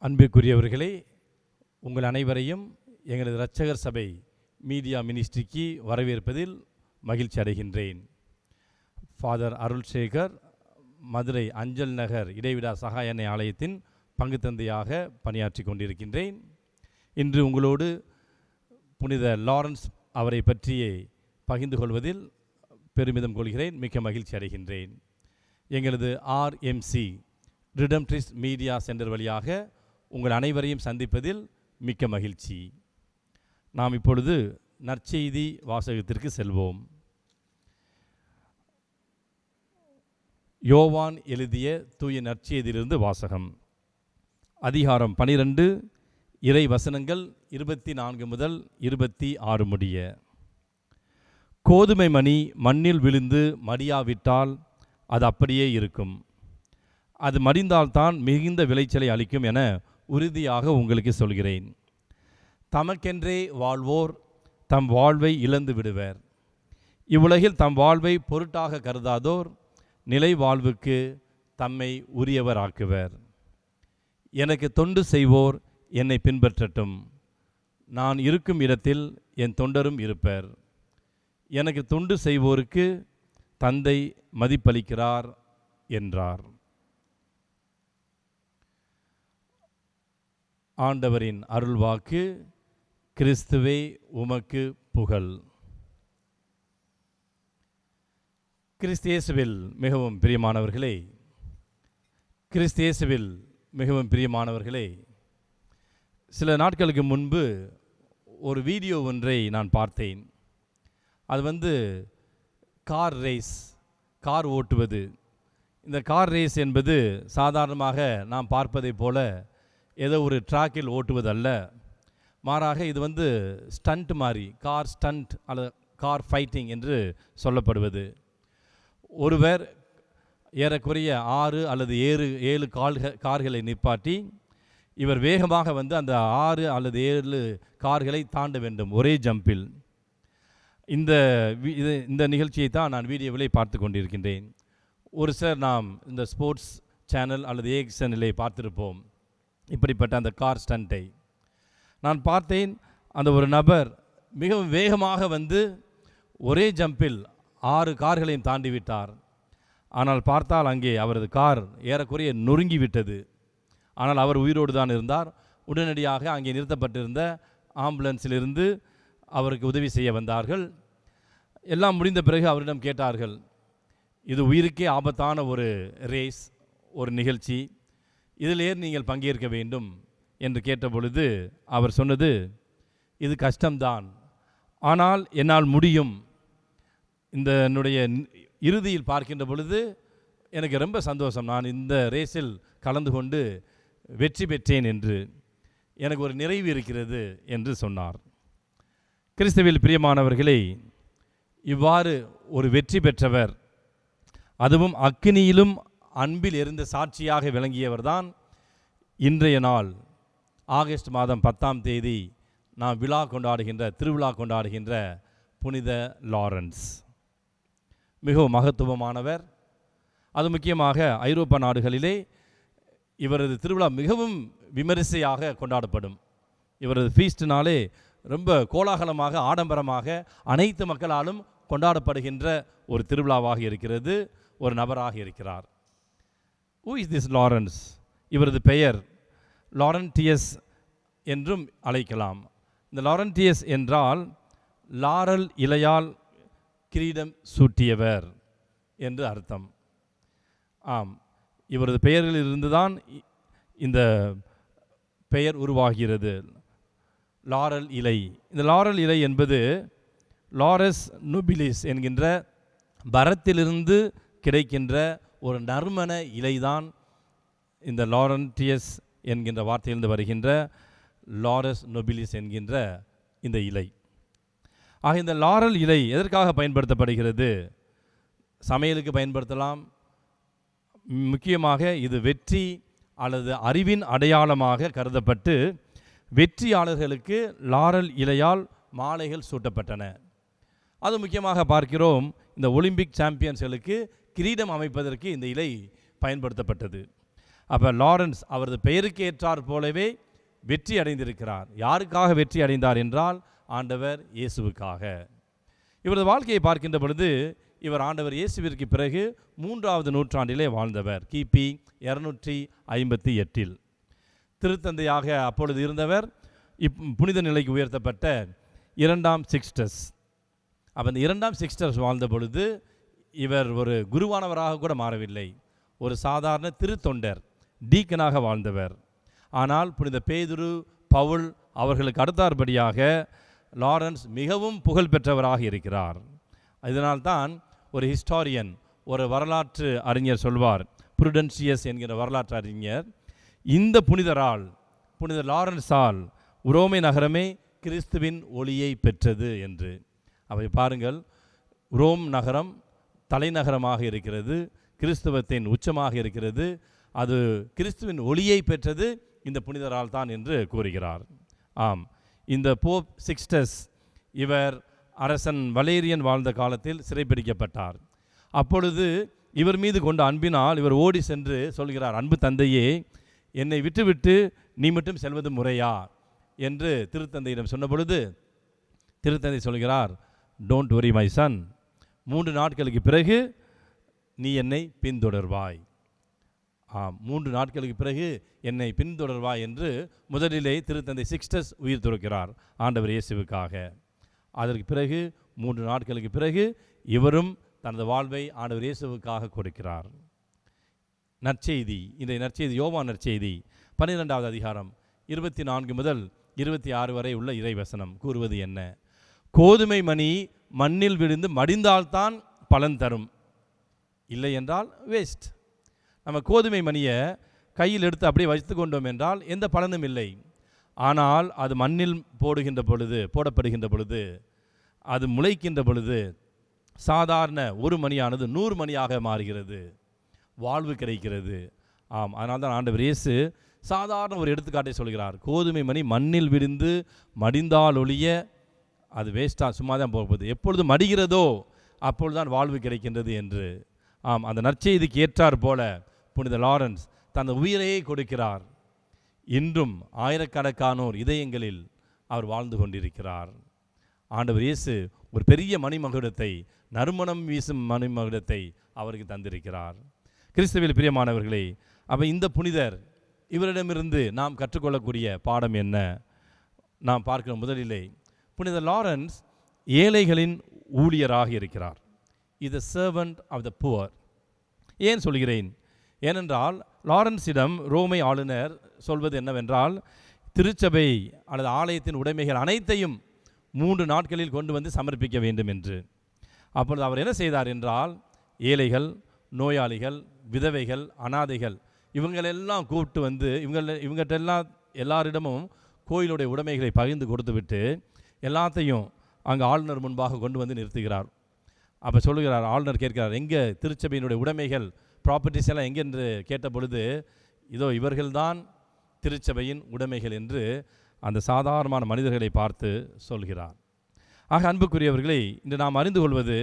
அன்பிற்குரியவர்களே, உங்கள் அனைவரையும் எங்களது இரட்சகர் சபை மீடியா மினிஸ்ட்ரிக்கு வரவேற்பதில் மகிழ்ச்சி அடைகின்றேன். ஃபாதர் அருள்சேகர், மதுரை அஞ்சல் நகர் இடைவிடா சகாய அன்னை ஆலயத்தின் பங்கு தந்தையாக பணியாற்றி கொண்டிருக்கின்றேன். இன்று உங்களோடு புனித லாரன்ஸ் அவரை பற்றியே பகிர்ந்து கொள்வதில் பெருமிதம் கொள்கிறேன், மிக்க மகிழ்ச்சி அடைகின்றேன். எங்களது RMC ரிடம்ட்ரிஸ்ட் மீடியா சென்டர் வழியாக உங்கள் அனைவரையும் சந்திப்பதில் மிக்க மகிழ்ச்சி. நாம் இப்பொழுது நற்செய்தி வாசகத்திற்கு செல்வோம். யோவான் எழுதிய தூய நற்செய்தியிலிருந்து வாசகம். அதிகாரம் 12, இறை வசனங்கள் 24 முதல் 26 முடிய. கோதுமை மணி மண்ணில் விழுந்து மடியாவிட்டால் அது அப்படியே இருக்கும். அது மடிந்தால்தான் மிகுந்த விளைச்சலை அளிக்கும் என உறுதியாக உங்களுக்கு சொல்கிறேன். தமக்கென்றே வாழ்வோர் தம் வாழ்வை இழந்து விடுவர். இவ்வுலகில் தம் வாழ்வை பொருட்டாக கருதாதோர் நிலை வாழ்வுக்கு தம்மை உரியவராக்குவர். எனக்கு தொண்டு செய்வோர் என்னை பின்பற்றட்டும். நான் இருக்கும் இடத்தில் என் தொண்டரும் இருப்பர். எனக்கு தொண்டு செய்வோருக்கு தந்தை மதிப்பளிக்கிறார் என்றார். ஆண்டவரின் அருள்வாக்கு. கிறிஸ்துவே உமக்கு புகழ். கிறிஸ்தியேசுவில் மிகவும் பிரியமானவர்களே, சில நாட்களுக்கு முன்பு ஒரு வீடியோ ஒன்றை நான் பார்த்தேன். அது கார் ஓட்டுவது. இந்த கார் ரேஸ் என்பது சாதாரணமாக நாம் பார்ப்பதை போல ஏதோ ஒரு ட்ராக்கில் ஓட்டுவதல்ல. மாறாக இது ஸ்டண்ட் மாதிரி, கார் ஸ்டண்ட் அல்லது கார் ஃபைட்டிங் என்று சொல்லப்படுவது. ஒருவர் ஏறக்குறைய 6 அல்லது 7 கார்களை நிப்பாட்டி இவர் வேகமாக அந்த 6 அல்லது 7 கார்களை தாண்ட வேண்டும் ஒரே ஜம்பில். இந்த நிகழ்ச்சியை தான் நான் வீடியோவிலே பார்த்து கொண்டிருக்கின்றேன். ஒரு சிலர் நாம் இந்த ஸ்போர்ட்ஸ் சேனல் அல்லது AXNலே பார்த்திருப்போம். இப்படிப்பட்ட அந்த கார் ஸ்டண்ட்டை நான் பார்த்தேன். அந்த ஒரு நபர் மிகவும் வேகமாக ஒரே ஜம்பில் 6 கார்களையும் தாண்டிவிட்டார். ஆனால் பார்த்தால் அங்கே அவரது கார் ஏறக்குறைய நொறுங்கிவிட்டது. ஆனால் அவர் உயிரோடு தான் இருந்தார். உடனடியாக அங்கே நிறுத்தப்பட்டிருந்த ஆம்புலன்ஸிலிருந்து அவருக்கு உதவி செய்ய வந்தார்கள். எல்லாம் முடிந்த பிறகு அவரிடம் கேட்டார்கள், இது உயிருக்கே ஆபத்தான ஒரு ரேஸ், ஒரு நிகழ்ச்சி, இதில் ஏன் நீங்கள் பங்கேற்க வேண்டும் என்று கேட்டபொழுது அவர் சொன்னது, இது கஷ்டம்தான், ஆனால் என்னால் முடியும். என்னுடைய இறுதியில் பார்க்கின்ற பொழுது எனக்கு ரொம்ப சந்தோஷம். நான் இந்த ரேஸில் கலந்து கொண்டு வெற்றி பெற்றேன் என்று எனக்கு ஒரு நிறைவு இருக்கிறது என்று சொன்னார். கிறிஸ்துவில் பிரியமானவர்களே, இவ்வாறு ஒரு வெற்றி பெற்றவர், அதுவும் அக்கினியிலும் அன்பில் இருந்த சாட்சியாக விளங்கியவர்தான் இன்றைய நாள் ஆகஸ்ட் மாதம் 10ஆம் தேதி நாம் திருவிழா கொண்டாடுகின்ற புனித லாரன்ஸ். மிகவும் மகத்துவமானவர். அது முக்கியமாக ஐரோப்பா நாடுகளிலே இவரது திருவிழா மிகவும் விமரிசையாக கொண்டாடப்படும். இவரது ஃபீஸ்ட்னாலே ரொம்ப கோலாகலமாக, ஆடம்பரமாக அனைத்து மக்களாலும் கொண்டாடப்படுகின்ற ஒரு திருவிழாவாக இருக்கிறது. ஒரு நபராக இருக்கிறார். Who is this Lawrence? இவரது பெயர் லாரன்டியஸ் என்றும் அழைக்கலாம். இந்த லாரன்டியஸ் என்றால் லாரல் இலையால் கிரீடம் சூட்டியவர் என்று அர்த்தம். ஆம், இவரது பெயரில் இருந்துதான் இந்த பெயர் உருவாகிறது, லாரல் இலை. இந்த லாரல் இலை என்பது லாரஸ் நோபிலிஸ் என்கின்ற மரத்திலிருந்து கிடைக்கின்ற ஒரு நறுமண இலைதான் இந்த லாரன்டியஸ் என்கின்ற வார்த்தையிலிருந்து வருகின்ற லாரஸ் நோபிலிஸ் என்கின்ற இந்த இலை. ஆக இந்த லாரல் இலை எதற்காக பயன்படுத்தப்படுகிறது? சமையலுக்கு பயன்படுத்தலாம். முக்கியமாக இது வெற்றி அல்லது அறிவின் அடையாளமாக கருதப்பட்டு வெற்றியாளர்களுக்கு லாரல் இலையால் மாலைகள் சூட்டப்பட்டன. அது முக்கியமாக பார்க்கிறோம், இந்த ஒலிம்பிக் சாம்பியன்ஸ்களுக்கு கிரீடம் அமைப்பதற்கு இந்த இலை பயன்படுத்தப்பட்டது. அப்போ லாரன்ஸ் அவரது பெயருக்கு ஏற்றார் போலவே வெற்றி அடைந்திருக்கிறார். யாருக்காக வெற்றி அடைந்தார் என்றால் ஆண்டவர் இயேசுவுக்காக. இவரது வாழ்க்கையை பார்க்கின்ற பொழுது இவர் ஆண்டவர் இயேசுவிற்கு பிறகு 3வது நூற்றாண்டிலே வாழ்ந்தவர். கிபி 258 திருத்தந்தையாக அப்பொழுது இருந்தவர் புனித நிலைக்கு உயர்த்தப்பட்ட 2ஆம் சிக்ஸ்டஸ். அப்போ இந்த 2ஆம் சிக்ஸ்டஸ் வாழ்ந்த பொழுது இவர் ஒரு குருவானவராக கூட மாறவில்லை, ஒரு சாதாரண திருத்தொண்டர், டீக்கனாக வாழ்ந்தவர். ஆனால் புனித பேதுரு, பவுல் அவர்களுக்கு அடுத்தாற்படியாக லாரன்ஸ் மிகவும் புகழ் பெற்றவராக இருக்கிறார். இதனால்தான் ஒரு ஹிஸ்டாரியன், ஒரு வரலாற்று அறிஞர் சொல்வார், புருடென்சியஸ் என்கிற வரலாற்று அறிஞர், இந்த புனிதரால், புனித லாரன்ஸால் உரோமை நகரமே கிறிஸ்துவின் ஒளியை பெற்றது என்று. அவை பாருங்கள், ரோம் நகரம் தலைநகரமாக இருக்கிறது, கிறிஸ்துவத்தின் உச்சமாக இருக்கிறது, அது கிறிஸ்துவின் ஒளியை பெற்றது இந்த புனிதரால் தான் என்று கூறுகிறார். ஆம், இந்த போப் சிக்ஸ்டஸ் இவர் அரசன் வலேரியன் வாழ்ந்த காலத்தில் சிறைப்பிடிக்கப்பட்டார். அப்பொழுது இவர் மீது கொண்ட அன்பினால் இவர் ஓடி சென்று சொல்கிறார், அன்பு தந்தையே, என்னை விட்டுவிட்டு நீ மட்டும் செல்வது முறையா என்று திருத்தந்தையிடம் சொன்ன பொழுது திருத்தந்தை சொல்கிறார், டோன்ட் வரி மை சன், 3 நாட்களுக்கு பிறகு நீ என்னை பின்தொடர்வாய். 3 நாட்களுக்கு பிறகு என்னை பின்தொடர்வாய் என்று முதலிலே திருத்தந்தை சிக்ஸ்டஸ் உயிர் துறக்கிறார் ஆண்டவர் இயேசுவுக்காக. அதற்கு பிறகு 3 நாட்களுக்கு பிறகு இவரும் தனது வாழ்வை ஆண்டவர் இயேசுவுக்காக கொடுக்கிறார். நற்செய்தி, இன்றைய நற்செய்தி யோவான் நற்செய்தி 12வது அதிகாரம் 24 முதல் 26 வரை உள்ள இறைவசனம் கூறுவது என்ன? கோதுமை மணி மண்ணில் விழுந்து மடிந்தால்தான் பலன் தரும், இல்லை என்றால் வேஸ்ட். நம்ம கோதுமை மணியை கையில் எடுத்து அப்படியே வைத்து கொண்டோம் என்றால் எந்த பலனும் இல்லை. ஆனால் அது மண்ணில் போடப்படுகின்ற பொழுது அது முளைக்கின்ற பொழுது சாதாரண ஒரு மணியானது 100 மணியாக மாறுகிறது, வாழ்வு கிடைக்கிறது. ஆம், அதனால் தான் ஆண்டவர் இயேசு சாதாரண ஒரு எடுத்துக்காட்டை சொல்கிறார். கோதுமை மணி மண்ணில் விழுந்து மடிந்தால் ஒழிய அது வேஸ்ட்டாக சும்மா தான் போகுது, எப்பொழுது மடிகிறதோ அப்பொழுதுதான் வாழ்வு கிடைக்கின்றது என்று. ஆம், அந்த நற்செய்திக்கு ஏற்றார் போல புனித லாரன்ஸ் தனது உயிரையே கொடுக்கிறார். இன்றும் ஆயிரக்கணக்கானோர் இதயங்களில் அவர் வாழ்ந்து கொண்டிருக்கிறார். ஆண்டவர் இயேசு ஒரு பெரிய மணிமகுடத்தை, நறுமணம் வீசும் மணிமகுடத்தை அவருக்கு தந்திருக்கிறார். கிறிஸ்துவில் பிரியமானவர்களே, அப்போ இந்த புனிதர், இவரிடமிருந்து நாம் கற்றுக்கொள்ளக்கூடிய பாடம் என்ன? நாம் பார்க்கிற முதலிலே புனித லாரன்ஸ் ஏழைகளின் ஊழியராக இருக்கிறார். Is a servant of the poor. ஏன் சொல்கிறேன்? ஏனென்றால் லாரன்ஸிடம் ரோமை ஆளுநர் சொல்வது என்னவென்றால், திருச்சபை அல்லது ஆலயத்தின் உடைமைகள் அனைத்தையும் 3 நாட்களில் கொண்டு வந்து சமர்ப்பிக்க வேண்டும் என்று. அப்பொழுது அவர் என்ன செய்தார் என்றால், ஏழைகள், நோயாளிகள், விதவைகள், அனாதைகள் இவங்களெல்லாம் கூப்பிட்டு வந்து இவங்ககிட்ட எல்லாரிடமும் கோயிலுடைய உடைமைகளை பகிர்ந்து கொடுத்து விட்டு எல்லாத்தையும் அங்கே ஆளுநர் முன்பாக கொண்டு வந்து நிறுத்துகிறார். அப்போ சொல்லுகிறார், ஆளுநர் கேட்கிறார், எங்கே திருச்சபையினுடைய உடைமைகள், ப்ராப்பர்ட்டிஸ் எல்லாம் எங்கே என்று கேட்ட பொழுது, இதோ இவர்கள்தான் திருச்சபையின் உடைமைகள் என்று அந்த சாதாரணமான மனிதர்களை பார்த்து சொல்கிறார். ஆக அன்புக்குரியவர்களை, இன்று நாம் அறிந்து கொள்வது,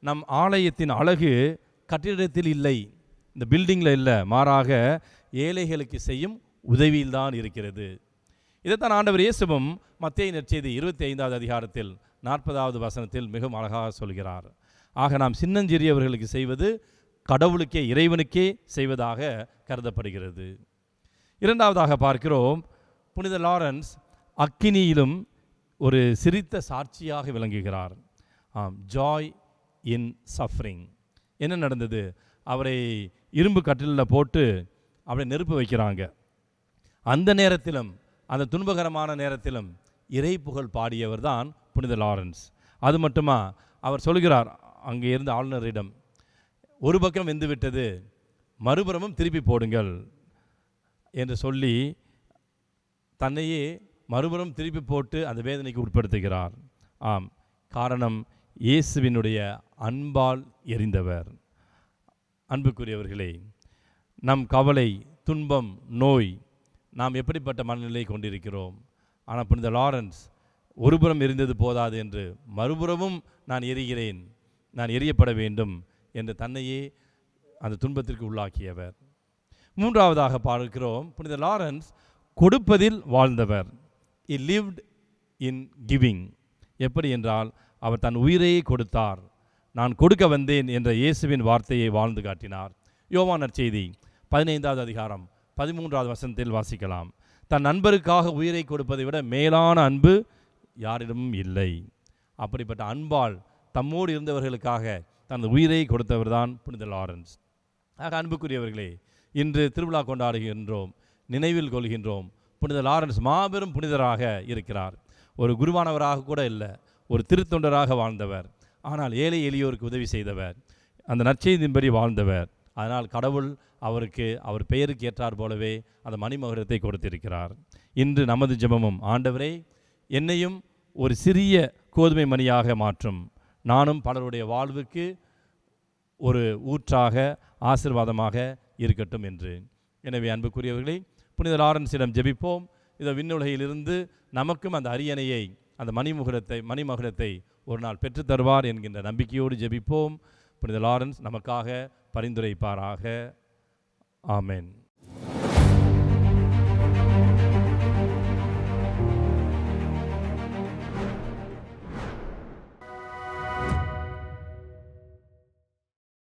நம் ஆலயத்தின் அழகு கட்டிடத்தில் இல்லை, இந்த பில்டிங்கில் இல்லை, மாறாக ஏழைகளுக்கு செய்யும் உதவியில்தான் இருக்கிறது. இதைத்தான் ஆண்டவர் இயேசுவும் மத்தேயு நற்செய்தி 25வது அதிகாரத்தில் 40வது வசனத்தில் மிகவும் அழகாக சொல்கிறார். ஆக நாம் சின்னஞ்சிறியவர்களுக்கு செய்வது கடவுளுக்கே, இறைவனுக்கே செய்வதாக கருதப்படுகிறது. இரண்டாவதாக பார்க்கிறோம், புனித லாரன்ஸ் அக்கினியிலும் ஒரு சிரித்த சாட்சியாக விளங்குகிறார். ஜாய் இன் சஃபரிங். என்ன நடந்தது? அவரை இரும்பு கட்டிலில் போட்டு அவரை நெருப்பு வைக்கிறாங்க. அந்த நேரத்திலும், அந்த துன்பகரமான நேரத்திலும் இறை புகழ் பாடியவர் தான் புனித லாரன்ஸ். அது மட்டுமா, அவர் சொல்கிறார் அங்கே இருந்த ஆளுநரிடம், ஒரு பக்கம் வெந்துவிட்டது, மறுபுறமும் திருப்பி போடுங்கள் என்று சொல்லி தன்னையே மறுபுறம் திருப்பி போட்டு அந்த வேதனைக்கு உட்படுத்துகிறார். ஆம், காரணம் இயேசுவினுடைய அன்பால் எரிந்தவர். அன்புக்குரியவர்களே, நம் கவலை, துன்பம், நோய், நாம் எப்படிப்பட்ட மனநிலை கொண்டிருக்கிறோம்? ஆனால் புனித லாரன்ஸ் ஒருபுறம் எரிந்தது போதாது என்று மறுபுறமும் நான் எரிகிறேன், நான் எரியப்பட வேண்டும் என்று தன்னையே அந்த துன்பத்திற்கு உள்ளாக்கியவர். மூன்றாவதாக பார்க்கிறோம், புனித லாரன்ஸ் கொடுப்பதில் வாழ்ந்தவர். He lived in giving. எப்படி என்றால், அவர் தன் உயிரையே கொடுத்தார். நான் கொடுக்க வந்தேன் என்ற இயேசுவின் வார்த்தையை வாழ்ந்து காட்டினார். யோவான் நற்செய்தி 15வது அதிகாரம் 13வது வசனத்தில் வாசிக்கலாம். தன் நண்பருக்காக உயிரை கொடுப்பதை விட மேலான அன்பு யாரிடமும் இல்லை. அப்படிப்பட்ட அன்பால் தம்மோடு இருந்தவர்களுக்காக தனது உயிரை கொடுத்தவர் தான் புனித லாரன்ஸ். ஆக அன்புக்குரியவர்களே, இன்று திருவிழா கொண்டாடுகின்றோம், நினைவில் கொள்கின்றோம். புனித லாரன்ஸ் மாபெரும் புனிதராக இருக்கிறார். ஒரு குருவானவராக கூட இல்லை, ஒரு திருத்தொண்டராக வாழ்ந்தவர். ஆனால் ஏழை எளியோருக்கு உதவி செய்தவர், அந்த நற்செய்தியின்படி வாழ்ந்தவர். அதனால் கடவுள் அவருக்கு அவர் பெயருக்கு ஏற்றார் போலவே அந்த மணிமகுடத்தை கொடுத்திருக்கிறார். இன்று நமது ஜெபமும், ஆண்டவரே என்னையும் ஒரு சிறிய கோதுமை மணியாக மாற்றும், நானும் பலருடைய வாழ்வுக்கு ஒரு ஊற்றாக ஆசீர்வாதமாக இருக்கட்டும் என்று. எனவே அன்புக்குரியவர்களே, புனித லாரன்ஸிடம் ஜெபிப்போம். இந்த விண்ணுலகிலிருந்து நமக்கும் அந்த அரியணையை, அந்த மணிமகுடத்தை ஒரு நாள் பெற்றுத் தருவார் என்கின்ற நம்பிக்கையோடு ஜெபிப்போம். புனித லாரன்ஸ் நமக்காக பரிந்துரைப்பாராக. ஆமென்.